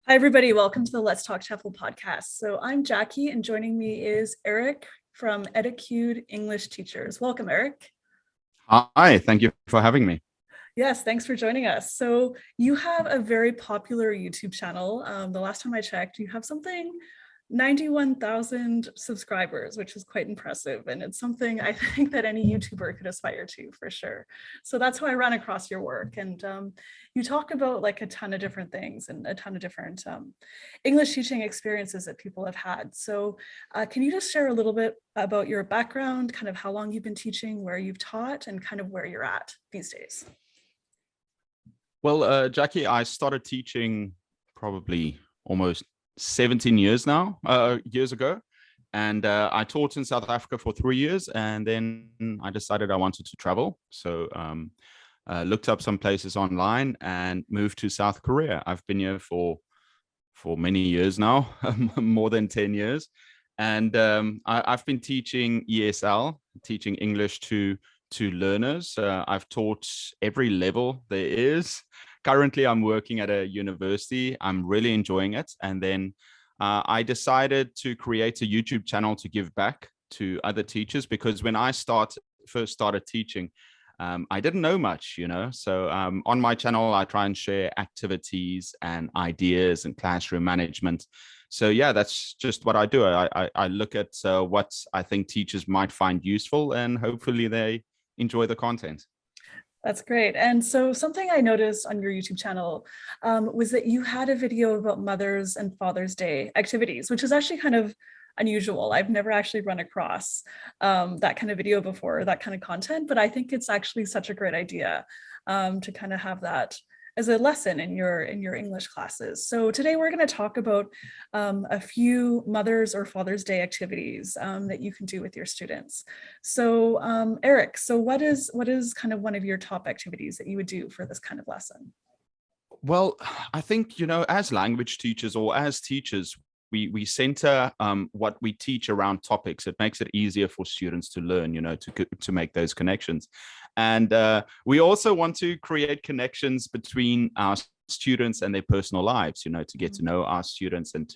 Hi, everybody. Welcome to the Let's Talk TEFL podcast. So I'm Jackie, and joining me is Eric from Etacude English Teachers. Welcome, Eric. Hi, thank you for having me. Yes, thanks for joining us. So you have a very popular YouTube channel. The last time I checked, you have something 91,000 subscribers, which is quite impressive. And it's something I think that any YouTuber could aspire to for sure. So that's how I ran across your work. And you talk about like a ton of different things and a ton of different English teaching experiences that people have had. So can you just share a little bit about your background, kind of how long you've been teaching, where you've taught, and kind of where you're at these days? Well, Jackie, I started teaching probably almost 17 years now, years ago. And I taught in South Africa for 3 years, and then I decided I wanted to travel. So looked up some places online and moved to South Korea. I've been here for many years now, more than 10 years. And I've been teaching ESL, teaching English to learners. I've taught every level there is. Currently, I'm working at a university. I'm really enjoying it. And then I decided to create a YouTube channel to give back to other teachers, because when I first started teaching, I didn't know much, So on my channel, I try and share activities and ideas and classroom management. So yeah, that's just what I do. I look at what I think teachers might find useful, and hopefully they enjoy the content. That's great. And so something I noticed on your YouTube channel was that you had a video about Mother's and Father's Day activities, which is actually kind of unusual. I've never actually run across that kind of video before, that kind of content, but I think it's actually such a great idea to kind of have that as a lesson in your English classes. So today we're going to talk about a few Mother's or Father's Day activities that you can do with your students. So Eric, so what is kind of one of your top activities that you would do for this kind of lesson? Well, I think, as language teachers or as teachers, we center what we teach around topics. It makes it easier for students to learn, to make those connections. And we also want to create connections between our students and their personal lives, to get to know our students and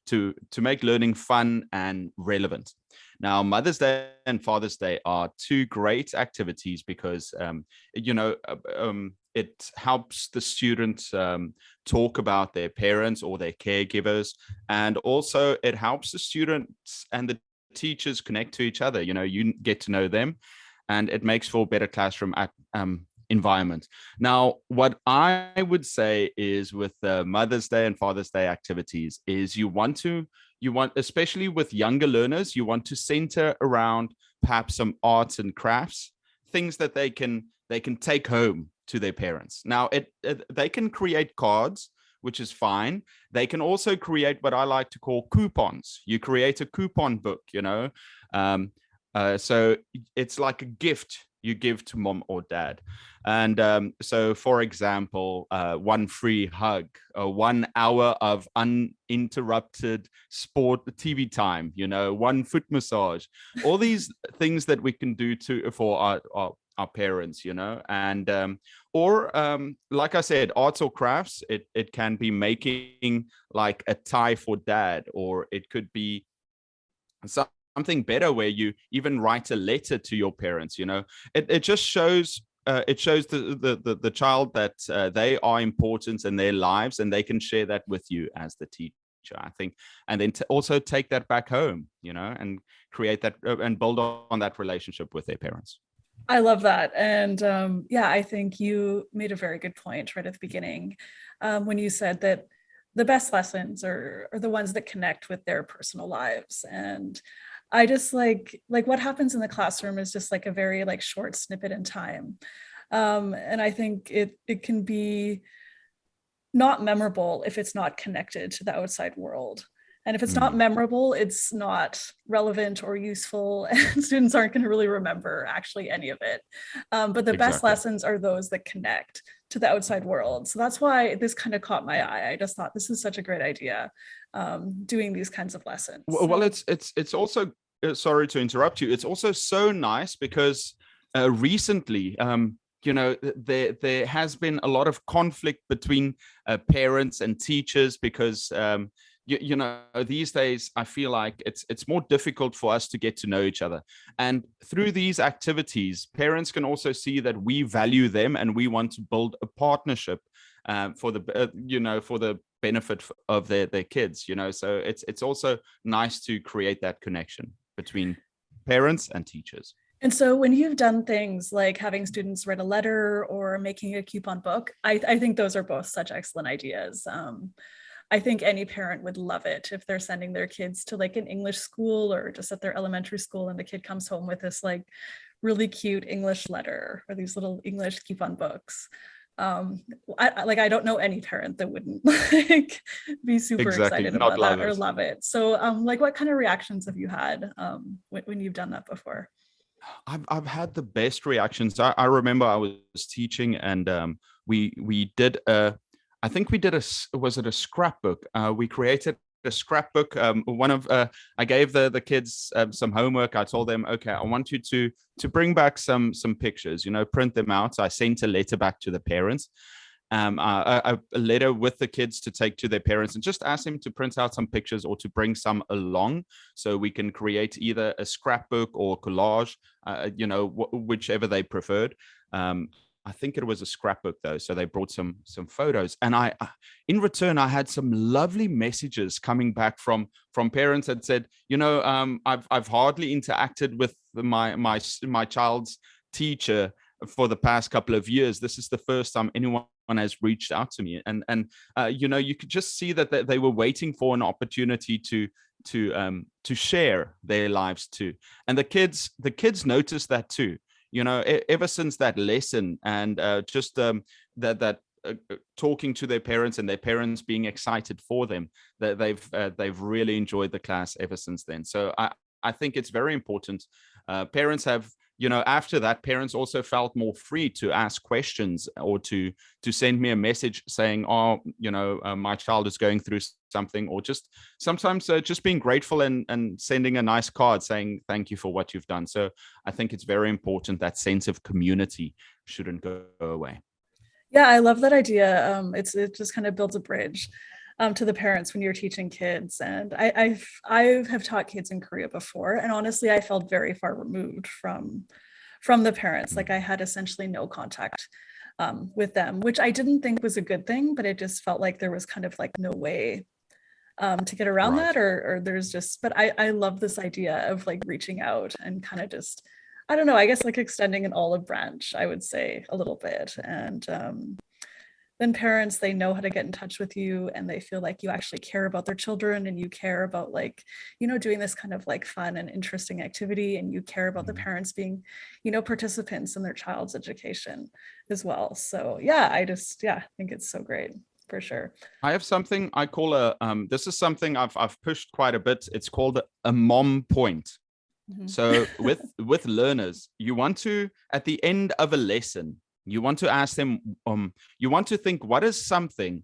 to make learning fun and relevant. Now, Mother's Day and Father's Day are two great activities because, it helps the students talk about their parents or their caregivers. And also it helps the students and the teachers connect to each other. You get to know them, and it makes for a better classroom environment. Now, what I would say is with the Mother's Day and Father's Day activities is you want, especially with younger learners, you want to center around perhaps some arts and crafts, things that they can take home to their parents. Now, they can create cards, which is fine. They can also create what I like to call coupons. You create a coupon book, so it's like a gift you give to mom or dad. And so, for example, one free hug, 1 hour of uninterrupted sport TV time, one foot massage, all these things that we can do for our parents, and or like I said, arts or crafts. It can be making like a tie for dad, or it could be something better where you even write a letter to your parents. It just shows the child that they are important in their lives, and they can share that with you as the teacher, I think. And then also take that back home, and create that and build on that relationship with their parents. I love that. And yeah, I think you made a very good point right at the beginning when you said that the best lessons are the ones that connect with their personal lives. And I just like what happens in the classroom is just like a very like short snippet in time. And I think it can be not memorable if it's not connected to the outside world. And if it's not memorable, it's not relevant or useful, and students aren't going to really remember actually any of it. But the best lessons are those that connect to the outside world. So that's why this kind of caught my eye. I just thought this is such a great idea, doing these kinds of lessons. Well, it's also, sorry to interrupt you. It's also so nice because recently, there has been a lot of conflict between parents and teachers because these days I feel like it's more difficult for us to get to know each other. And through these activities, parents can also see that we value them and we want to build a partnership for the benefit of their kids. So it's also nice to create that connection between parents and teachers. And so when you've done things like having students write a letter or making a coupon book, I think those are both such excellent ideas. I think any parent would love it if they're sending their kids to like an English school or just at their elementary school and the kid comes home with this like really cute English letter or these little English coupon books. I don't know any parent that wouldn't like be super excited about that or love it. So like what kind of reactions have you had when you've done that before? I've had the best reactions. I remember I was teaching and we did I think we did was it a scrapbook? We created a scrapbook. I gave the kids some homework. I told them, okay, I want you to bring back some pictures, print them out. I sent a letter back to the parents. A letter with the kids to take to their parents and just ask them to print out some pictures or to bring some along so we can create either a scrapbook or collage, whichever they preferred. I think it was a scrapbook though, so they brought some photos, and in return I had some lovely messages coming back from parents that said, I've hardly interacted with my child's teacher for the past couple of years. This is the first time anyone has reached out to me, and you could just see that they were waiting for an opportunity to share their lives too, and the kids noticed that too. Ever since that lesson and that talking to their parents and their parents being excited for them, that they've really enjoyed the class ever since then. So I think it's very important. Parents have, after that, parents also felt more free to ask questions or to send me a message saying, my child is going through something, or just sometimes just being grateful and sending a nice card saying thank you for what you've done. So I think it's very important. That sense of community shouldn't go away. Yeah, I love that idea. It just kind of builds a bridge to the parents when you're teaching kids. And I have taught kids in Korea before, and honestly, I felt very far removed from the parents. Like I had essentially no contact with them, which I didn't think was a good thing, but it just felt like there was kind of like no way to get around that, or there's just, but I love this idea of like reaching out and kind of just, I don't know, I guess like extending an olive branch, I would say a little bit. And then parents, they know how to get in touch with you and they feel like you actually care about their children and you care about like, doing this kind of like fun and interesting activity, and you care about the parents being, participants in their child's education as well. So yeah, I think it's so great. For sure. I have something I call this is something I've pushed quite a bit. It's called a mom point. Mm-hmm. So with learners, you want to, at the end of a lesson, you want to ask them, you want to think, what is something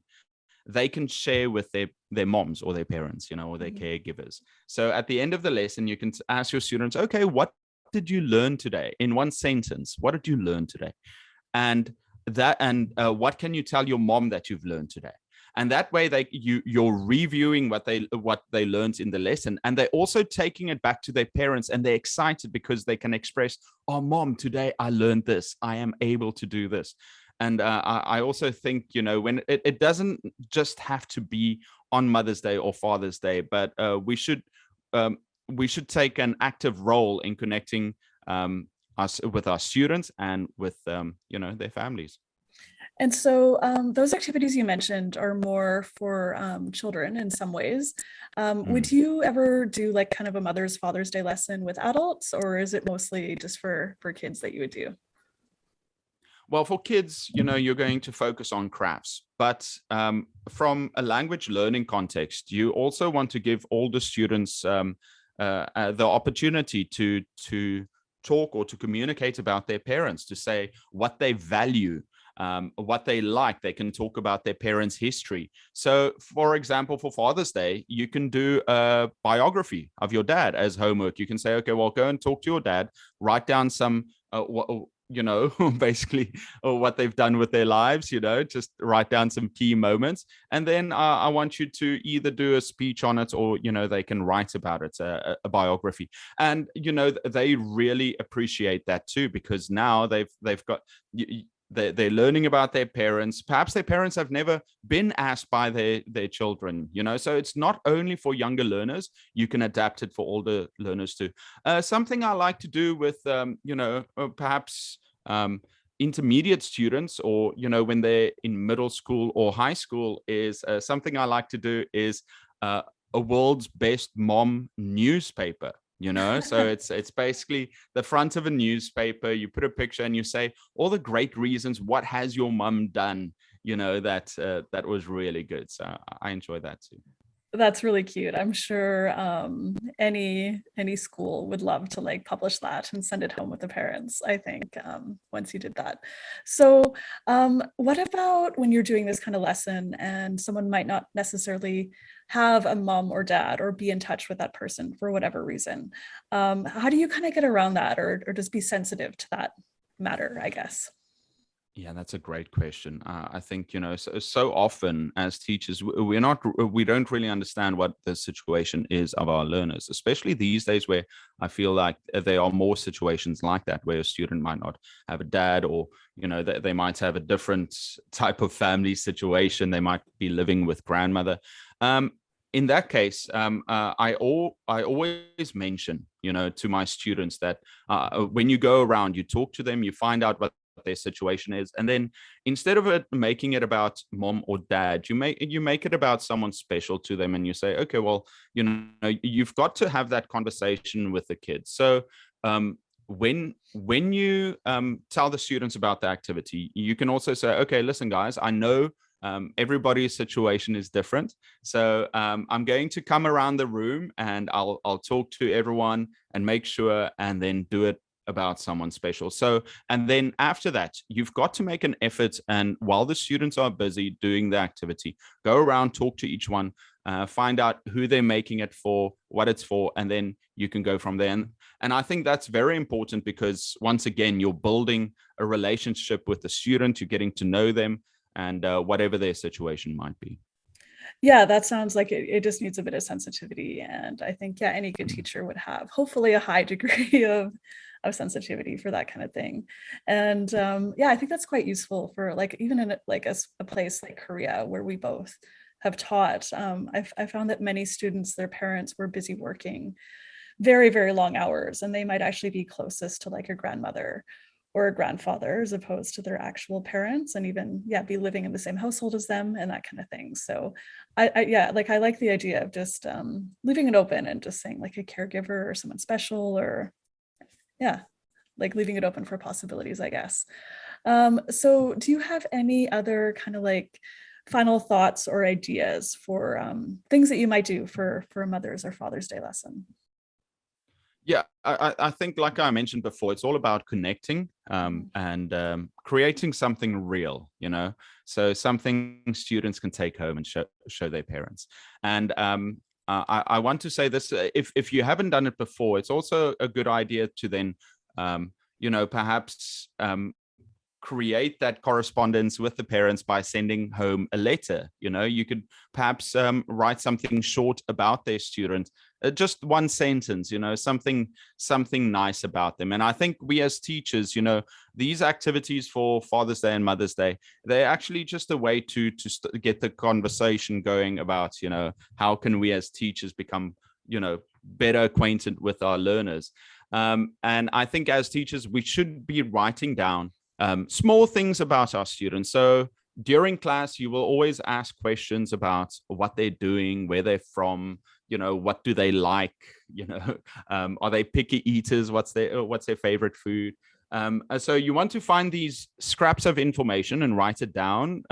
they can share with their moms or their parents, or their caregivers. So at the end of the lesson, you can ask your students, okay, what did you learn today? In one sentence, what did you learn today? And what can you tell your mom that you've learned today? And that way you're reviewing what they learned in the lesson, and they're also taking it back to their parents, and they're excited because they can express, oh mom, today I learned this, I am able to do this. And I also think, when it doesn't just have to be on Mother's Day or Father's Day, but we should take an active role in connecting us with our students and with their families. And so those activities you mentioned are more for children in some ways. Would you ever do like kind of a Father's Day lesson with adults, or is it mostly just for kids that you would do? Well, for kids, you're going to focus on crafts, but from a language learning context, you also want to give all the students the opportunity to talk or to communicate about their parents, to say what they value, what they like. They can talk about their parents' history. So, for example, for Father's Day, you can do a biography of your dad as homework. You can say, okay, well, go and talk to your dad, write down some basically, or what they've done with their lives, just write down some key moments. And then I want you to either do a speech on it, or, they can write about it, a biography. And, they really appreciate that too, because now they've got, they're learning about their parents. Perhaps their parents have never been asked by their children, so it's not only for younger learners, you can adapt it for older learners too. Something I like to do with, perhaps intermediate students, or, when they're in middle school or high school, is something I like to do is a world's best mom newspaper. So it's basically the front of a newspaper. You put a picture and you say all the great reasons, what has your mom done, that was really good. So I enjoy that too. That's really cute. I'm sure any school would love to like publish that and send it home with the parents, I think, once you did that. So what about when you're doing this kind of lesson and someone might not necessarily have a mom or dad or be in touch with that person for whatever reason? How do you kind of get around that, or just be sensitive to that matter, I guess? Yeah, that's a great question. I think, so often as teachers, we don't really understand what the situation is of our learners, especially these days, where I feel like there are more situations like that, where a student might not have a dad, or, they might have a different type of family situation. They might be living with grandmother. In that case, I always mention, to my students that when you go around, you talk to them, you find out what their situation is, and then instead of making it about mom or dad, you make it about someone special to them, and you say, okay, well, you've got to have that conversation with the kids. So when you tell the students about the activity, you can also say, okay, listen guys, I know everybody's situation is different, so I'm going to come around the room and I'll talk to everyone and make sure, and then do it about someone special. So, and then after that, you've got to make an effort, and while the students are busy doing the activity, go around, talk to each one, find out who they're making it for, what it's for, and then you can go from there. And I think that's very important, because once again, you're building a relationship with the student, you're getting to know them, and whatever their situation might be. Yeah, that sounds like it just needs a bit of sensitivity. And I think, yeah, any good teacher would have hopefully a high degree of sensitivity for that kind of thing. And yeah, I think that's quite useful for like, even in like a place like Korea, where we both have taught. I found that many students, their parents were busy working very, very long hours, and they might actually be closest to like a grandmother or a grandfather as opposed to their actual parents, and even, yeah, be living in the same household as them and that kind of thing. So yeah, like I like the idea of just leaving it open and just saying like a caregiver or someone special, or yeah, like leaving it open for possibilities, I guess. So do you have any other kind of like final thoughts or ideas for things that you might do for a Mother's or Father's Day lesson? Yeah, I think, like I mentioned before, it's all about connecting, and creating something real, so something students can take home and show their parents. And I want to say this: if you haven't done it before, it's also a good idea to then, perhaps create that correspondence with the parents by sending home a letter. You could perhaps write something short about their student, just one sentence, something nice about them. And I think we as teachers, these activities for Father's Day and Mother's Day, they're actually just a way to get the conversation going about, how can we as teachers become, better acquainted with our learners. And I think as teachers, we should be writing down small things about our students. So during class, you will always ask questions about what they're doing, where they're from, what do they like, are they picky eaters? What's their favorite food? So you want to find these scraps of information and write it down.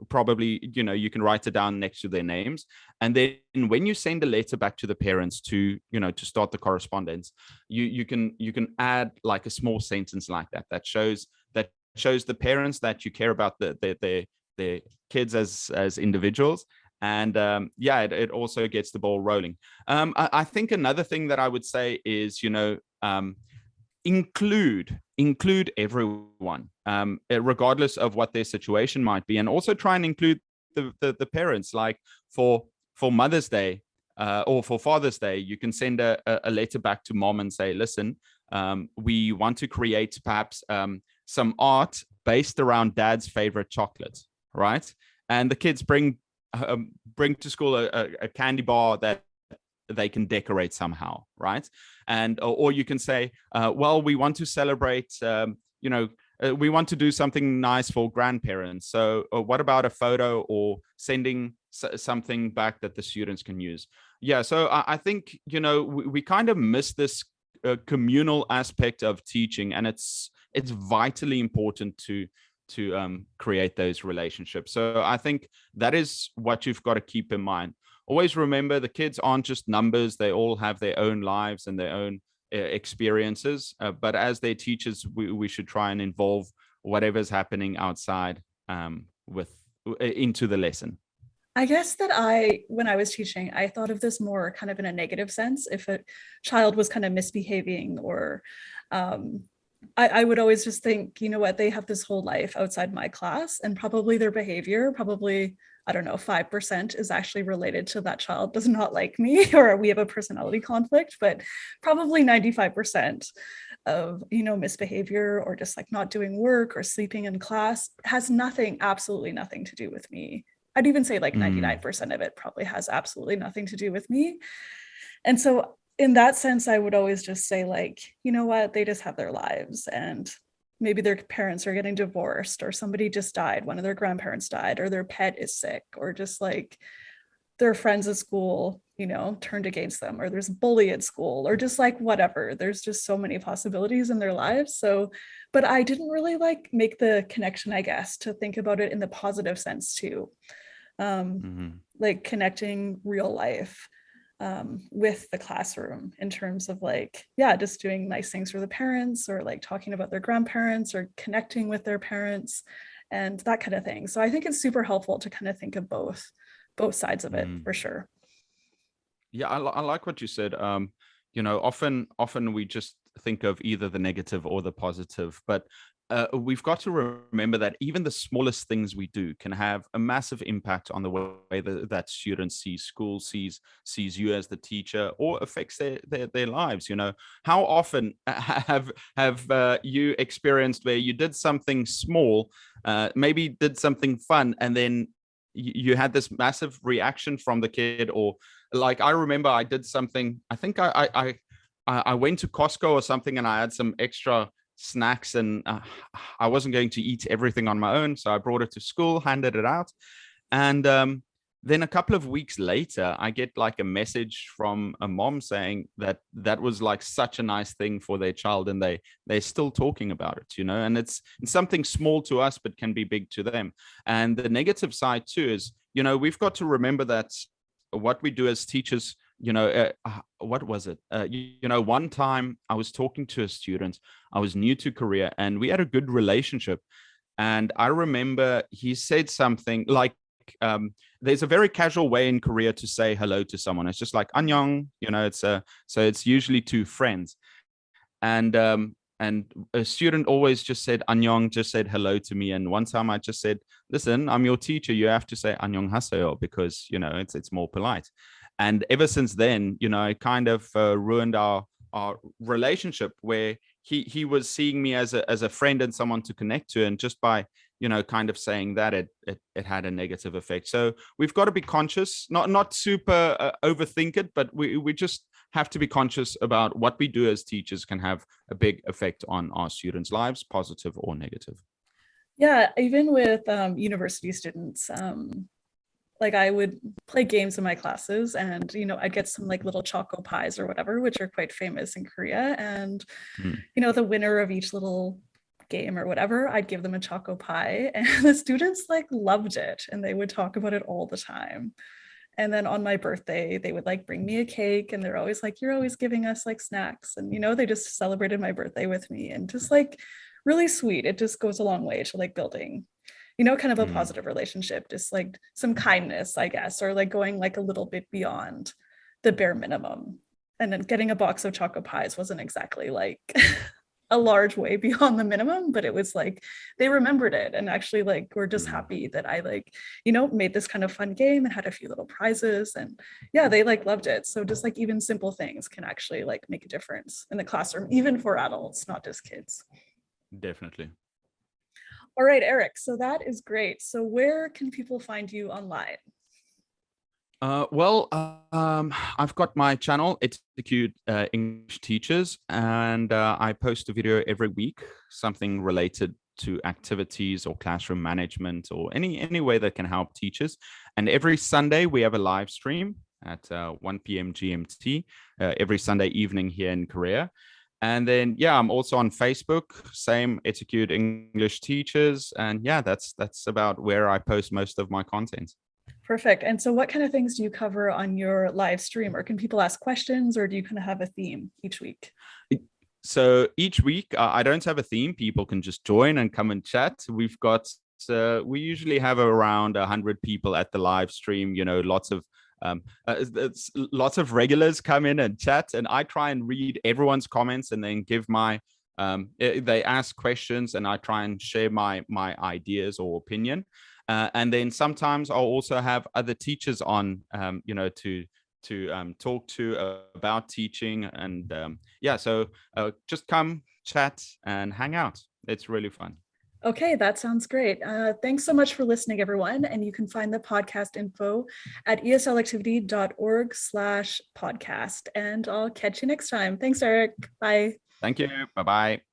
Probably, you can write it down next to their names. And then when you send a letter back to the parents to start the correspondence, you can add like a small sentence like that shows the parents that you care about their kids as individuals. And yeah, it also gets the ball rolling. I think another thing that I would say is, include include everyone, regardless of what their situation might be, and also try and include the parents. Like for Mother's Day, or for Father's Day, you can send a letter back to mom and say, listen, we want to create perhaps some art based around dad's favorite chocolate, right? And the kids bring to school a candy bar that they can decorate somehow, right? And or you can say, well, we want to celebrate, we want to do something nice for grandparents. So what about a photo or sending something back that the students can use? Yeah, so I think, we kind of miss this communal aspect of teaching, and it's vitally important to create those relationships. So I think that is what you've got to keep in mind. Always remember, the kids aren't just numbers. They all have their own lives and their own experiences. But as their teachers, we should try and involve whatever's happening outside into the lesson. I guess that when I was teaching, I thought of this more kind of in a negative sense. If a child was kind of misbehaving, or I would always just think, you know what, they have this whole life outside my class, and probably their behavior, probably, I don't know, 5% is actually related to that child does not like me, or we have a personality conflict, but probably 95% of, misbehavior or just like not doing work or sleeping in class has absolutely nothing to do with me. I'd even say like 99% of it probably has absolutely nothing to do with me. And so in that sense, I would always just say, like, you know what, they just have their lives, and maybe their parents are getting divorced, or somebody just died, one of their grandparents died, or their pet is sick, or just like their friends at school, turned against them, or there's a bully at school, or just like whatever. There's just so many possibilities in their lives. So, but I didn't really like make the connection, I guess, to think about it in the positive sense too. Like connecting real life with the classroom in terms of like, yeah, just doing nice things for the parents, or like talking about their grandparents, or connecting with their parents, and that kind of thing. So I think it's super helpful to kind of think of both sides of it, for sure. Yeah, I like what you said. Often we just think of either the negative or the positive, but we've got to remember that even the smallest things we do can have a massive impact on the way that students see school, sees you as the teacher, or affects their lives. How often have you experienced where you did something small, maybe did something fun, and then you had this massive reaction from the kid? Or like, I remember I did something, I think I went to Costco or something, and I had some extra snacks, and I wasn't going to eat everything on my own, so I brought it to school, handed it out, and then a couple of weeks later, I get like a message from a mom saying that was like such a nice thing for their child, and they're still talking about it, and it's something small to us but can be big to them. And the negative side too is, we've got to remember that what we do as teachers, what was it? One time I was talking to a student. I was new to Korea, and we had a good relationship. And I remember he said something like, there's a very casual way in Korea to say hello to someone. It's just like annyeong, so it's usually to friends. And a student always just said annyeong, just said hello to me. And one time I just said, listen, I'm your teacher. You have to say annyeonghaseyo, because, it's more polite. And ever since then, it kind of ruined our relationship, where he was seeing me as a friend and someone to connect to. And just by, kind of saying that, it had a negative effect. So we've got to be conscious, not super overthink it, but we just have to be conscious about what we do as teachers can have a big effect on our students' lives, positive or negative. Yeah, even with university students, like I would play games in my classes, and I'd get some like little choco pies or whatever, which are quite famous in Korea, and the winner of each little game or whatever, I'd give them a choco pie, and the students like loved it, and they would talk about it all the time. And then on my birthday, they would like bring me a cake, and they're always like, you're always giving us like snacks, and they just celebrated my birthday with me, and just like really sweet. It just goes a long way to like building kind of a positive relationship, just like some kindness, I guess, or like going like a little bit beyond the bare minimum. And then getting a box of choco pies wasn't exactly like a large way beyond the minimum, but it was like they remembered it and actually like were just happy that I like, made this kind of fun game and had a few little prizes, and yeah, they like loved it. So just like even simple things can actually like make a difference in the classroom, even for adults, not just kids. Definitely. All right, Eric, so that is great. So where can people find you online? I've got my channel, Etacude English Teachers, and I post a video every week, something related to activities or classroom management or any way that can help teachers. And every Sunday we have a live stream at 1 p.m. GMT every Sunday evening here in Korea. And then, yeah, I'm also on Facebook, same Etacude English Teachers. And yeah, that's about where I post most of my content. Perfect. And so what kind of things do you cover on your live stream, or can people ask questions, or do you kind of have a theme each week? So each week, I don't have a theme. People can just join and come and chat. We usually have around 100 people at the live stream, lots of regulars come in and chat, and I try and read everyone's comments and then give they ask questions and I try and share my ideas or opinion. And then sometimes I'll also have other teachers on, to talk to about teaching. And so just come chat and hang out. It's really fun. Okay, that sounds great. Thanks so much for listening, everyone. And you can find the podcast info at eslactivity.org/podcast. And I'll catch you next time. Thanks, Eric. Bye. Thank you. Bye-bye.